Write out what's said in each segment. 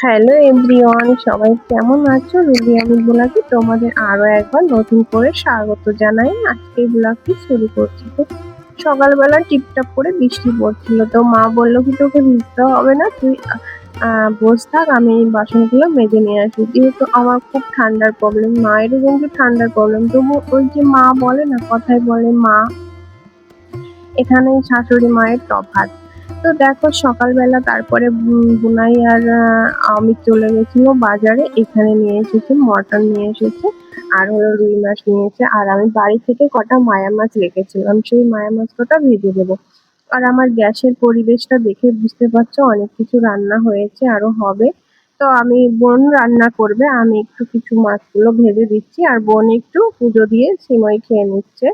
Hello everyone, সবাই কেমন আছো? রুবি আমি ব্লগে তোমাদের আরো একবার নতুন করে স্বাগত জানাই। আজকে ব্লগটি শুরু করছি। তো সকালবেলা টিপটাপ করে বৃষ্টি পড়ছিল, তো মা বললো কি তোকে ভিজতে হবে না, তুই বস থাক, আমি এই বাসনগুলো মেজে নিয়ে আসি। যেহেতু আমার খুব ঠান্ডার প্রবলেম, মায়েরও কিন্তু ঠান্ডার প্রবলেম, তবু ওই যে মা বলে না, কথায় বলে মা, এখানে শাশুড়ি মায়ের তফাৎ। তো দেখো সকালবেলা তারপরে বুনাই আর আমি চলে গেছিল বাজারে। এখানে নিয়ে এসেছে মটন, নিয়ে এসেছে আর হলো রুই মাছ নিয়েছে। আর আমি বাড়ি থেকে কটা মায়া মাছ রেখেছিলাম, সেই মায়া মাছ কটা ভেজে দেবো। আর আমার গ্যাসের পরিবেশটা দেখে বুঝতে পারছো অনেক কিছু রান্না হয়েছে, আরো হবে। তো আমি, বোন রান্না করবে, আমি একটু কিছু মাছগুলো ভেজে দিচ্ছি আর বোন একটু পুজো দিয়ে সিমই খেয়ে নিচ্ছে।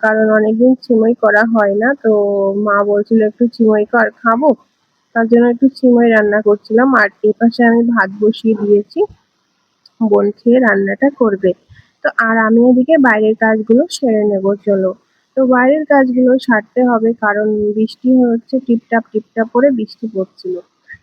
কারণ অনেকদিন সিমই করা হয় না, তো মা বলছিল একটু সিমই কর, খাবো, তার জন্য একটু সিমই রান্না করছিলাম। আর এপাশে আমি ভাত বসিয়ে দিয়েছি, বোন খেয়ে রান্নাটা করবে। তো আর আমি এদিকে বাইরের কাজগুলো সেরে নেব, চলো। তো বাইরের কাজগুলো সারতে হবে, কারণ বৃষ্টি হচ্ছে, টিপটাপ টিপটাপ করে বৃষ্টি পড়ছিল।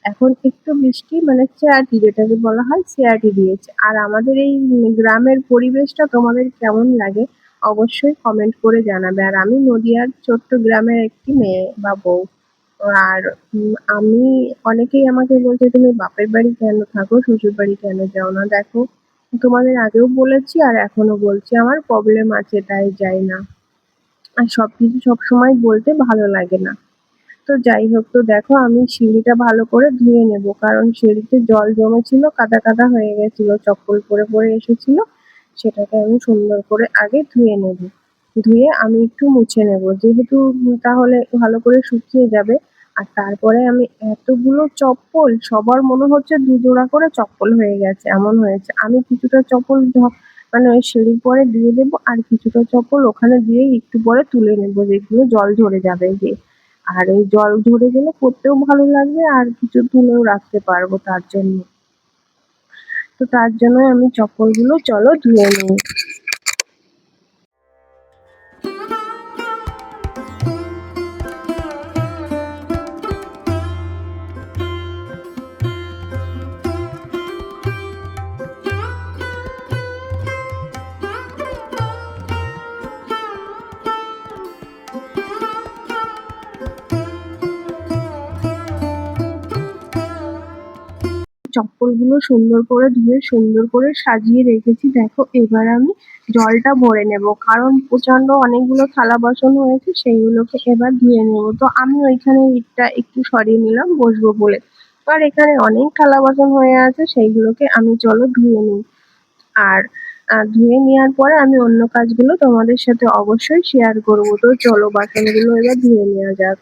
এখন একটু বৃষ্টি মানে চেয়ারটি, যেটাকে বলা হয় চেয়ারটি দিয়েছে। আর আমাদের এই গ্রামের পরিবেশটা তোমাদের কেমন লাগে অবশ্যই কমেন্ট করে জানাবে। আর আমি নদিয়ার ছোট্ট গ্রামের একটি মেয়ে বা বউ। আর আমি, অনেকেই আমাকে বলছে তুমি বাপের বাড়ি কেন থাকো, শ্বশুর বাড়ি কেন যাও না। দেখো, তোমাদের আগেও বলেছি আর এখনো বলছি, আমার প্রবলেম আছে তাই যাই না। আর সবকিছু সবসময় বলতে ভালো লাগে না। তো যাই হোক, তো দেখো আমি সিঁড়িটা ভালো করে ধুয়ে নেব, কারণ সিঁড়িতে জল জমেছিল, কাদা কাদা হয়ে গেছিল, চপ্পল পরে পরে এসেছিল। সেটাকে আমি সুন্দর করে আগে ধুয়ে নেব। ধুয়ে আমি একটু মুছে নেব, যেহেতু তাহলে ভালো করে শুকিয়ে যাবে। আর তারপরে আমি, এতগুলো চপ্পল, সবার মনে হচ্ছে দুজোড়া করে চপ্পল হয়ে গেছে, এমন হয়েছে। আমি কিছুটা চপ্পল মানে ওই সিঁড়ির পরে দিয়ে দেবো, আর কিছুটা চপ্পল ওখানে দিয়ে একটু পরে তুলে নেবো, যেগুলো জল ঝরে যাবে গিয়ে। আর এই জল ঝরে গেলে পড়তেও ভালো লাগবে আর কিছু তুলেও রাখতে পারবো তার জন্য। তো তার জন্য আমি চপ্পলগুলো চলো ধুয়ে নিই। চপ্পলগুলো সুন্দর করে ধুয়ে সুন্দর করে সাজিয়ে রেখেছি। দেখো এবার আমি জলটা ভরে নেব, কারণ প্রচন্ড অনেকগুলো থালা বাসন হয়েছে, সেইগুলোকে এবার ধুয়ে নেব। তো আমি ওইখানে ইটটা একটু সরিয়ে নিলাম বসবো বলে। আর এখানে অনেক থালা বাসন হয়ে আছে, সেইগুলোকে আমি চলো ধুয়ে নিই। আর ধুয়ে নেওয়ার পরে আমি অন্য কাজগুলো তোমাদের সাথে অবশ্যই শেয়ার করবো। তো চলো বাসনগুলো এবার ধুয়ে নেওয়া যাক।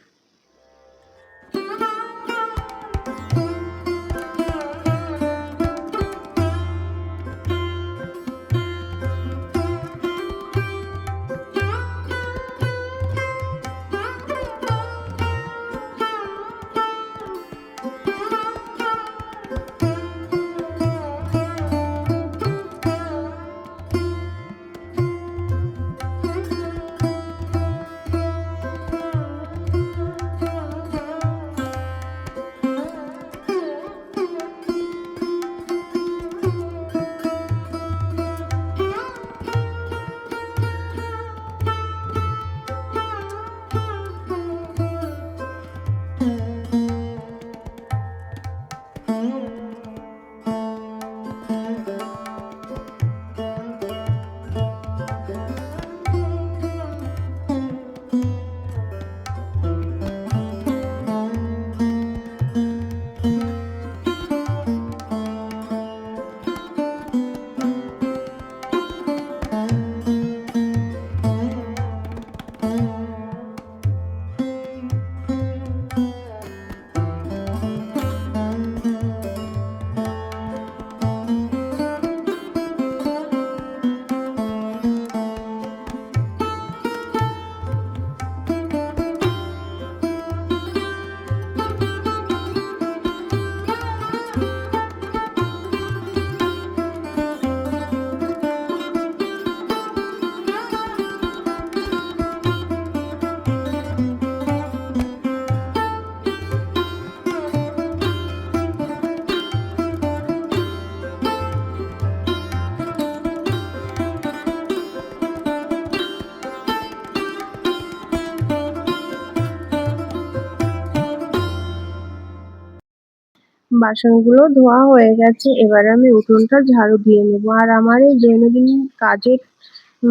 বাসনগুলো ধোয়া হয়ে গেছে, এবার আমি উঠোনটা ঝাড়ু দিয়ে নেবো। আর আমার এই দৈনন্দিন কাজের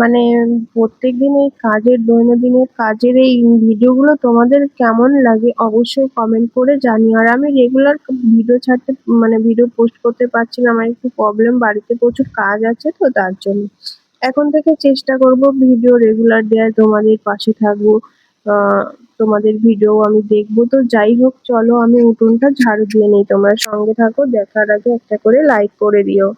মানে প্রত্যেকদিন এই কাজের দৈনন্দিনের কাজের এই ভিডিওগুলো তোমাদের কেমন লাগে অবশ্যই কমেন্ট করে জানিও। আর আমি রেগুলার ভিডিও ছাড়তে ভিডিও পোস্ট করতে পারছি না, আমার একটু প্রবলেম, বাড়িতে প্রচুর কাজ আছে তো তার জন্য। এখন থেকে চেষ্টা করব ভিডিও রেগুলার দেওয়ার, তোমাদের পাশে থাকবো। তোমাদের ভিডিও আমি দেখবো। তো যাই হোক, চলো আমি উঠোনটা ঝাড়ু দিয়ে নেই, তোমরা সঙ্গে থাকো। দেখার আগে একটা করে লাইক করে দিও।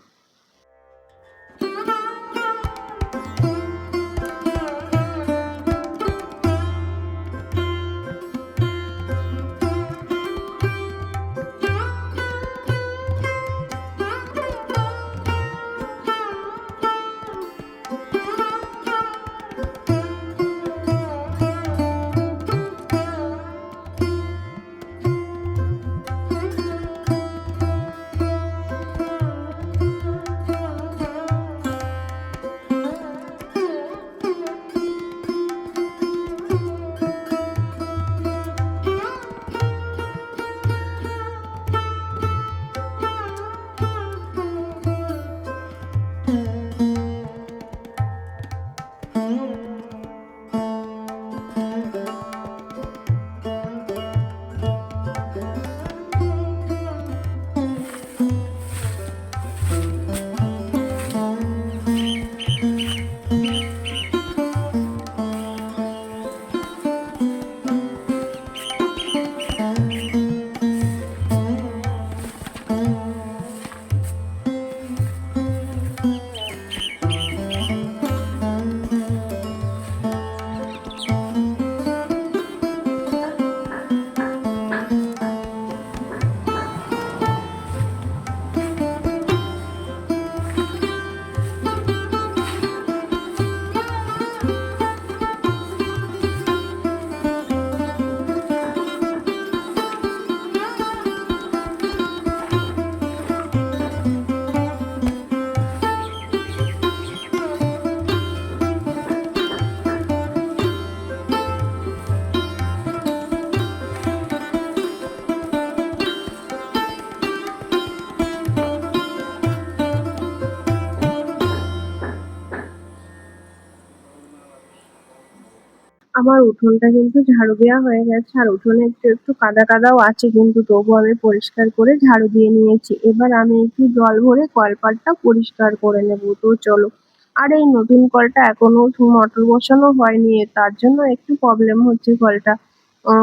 আমার উঠোনটা কিন্তু ঝাড়ু দেওয়া হয়ে গেছে, আর উঠোনে একটু একটু কাদা কাদাও আছে, কিন্তু তবু আমি পরিষ্কার করে ঝাড়ু দিয়ে নিয়েছি। এবার আমি একটু জল ভরে কলপাড়টা পরিষ্কার করে নেবো। তো চলো। আর এই নতুন কলটা এখনো মোটর বসানো হয়নি, তার জন্য একটু প্রবলেম হচ্ছে কলটা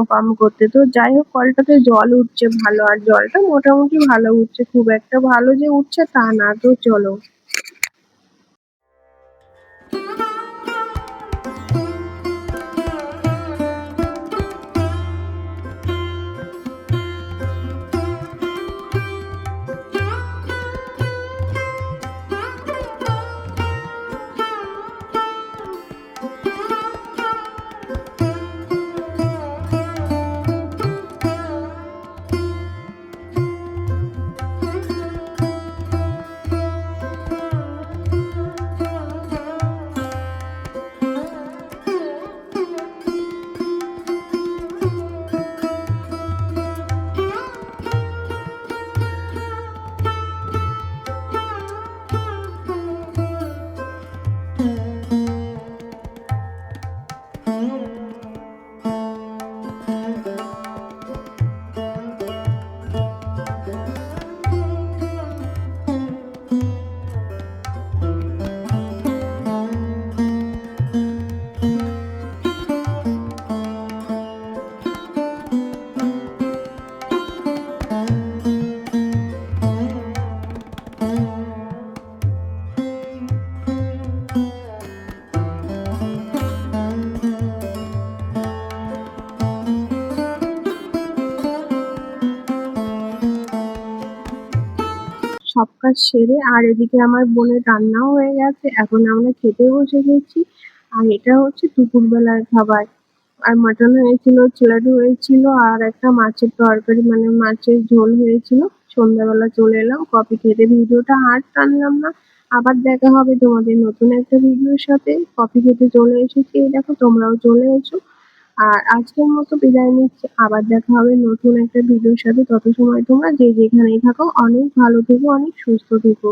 পাম্প করতে। তো যাই হোক, কলটাতে জল উঠছে ভালো, আর জলটা মোটামুটি ভালো উঠছে, খুব একটা ভালো যে উঠছে তা না। তো চলো। সব কাজ সেরে, আর এদিকে আমার বোনের রান্নাও হয়ে গেছে, এখন আমরা খেতে বসে গেছি। আর এটা হচ্ছে দুপুরবেলার খাবার। আর মাটন হয়েছিল, ছেলাডু হয়েছিল, আর একটা মাছের তরকারি মাছের ঝোল হয়েছিল। সন্ধ্যাবেলা চলে এলাম কফি খেতে, ভিডিওটা আর টানলাম না। আবার দেখা হবে তোমাদের নতুন একটা ভিডিওর সাথে। কফি খেতে চলে এসেছি, এই দেখো তোমরাও চলে এসো। আর আজকের মতো বিদায় নিচ্ছি। আবার দেখা হবে নতুন একটা ভিডিওর সাথে। তত সময় তোমরা যে যেখানেই থাকো অনেক ভালো থেকো, অনেক সুস্থ থেকো।